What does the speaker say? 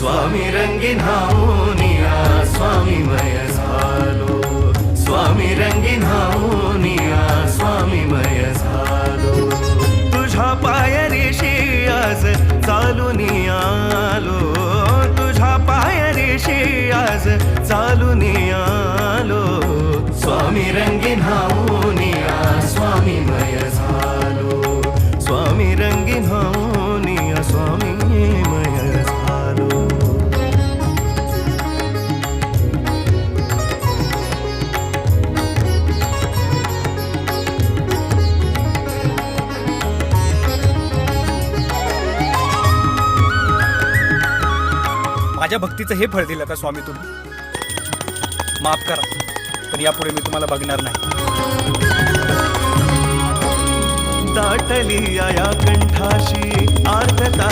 स्वामी रंगीन हाऊनिया स्वामीमय झालो, स्वामी रंगीन हाऊनिया स्वामीमय झालो. तुझ्या पायरीशी आज चालून आलो, तुझ्या पायरीशी आज चालून आलो. स्वामी रंगीन हाऊनिया स्वामीमय झालो, स्वामी रंगीन हाऊनिया स्वामीमय झालो. माझ्या भक्तीचं हे फळ दिलं का स्वामी तुम्ही? माफ करा, पण यापुढे मी तुम्हाला बघणार नाही. दाटली या कंठाशी आर्तता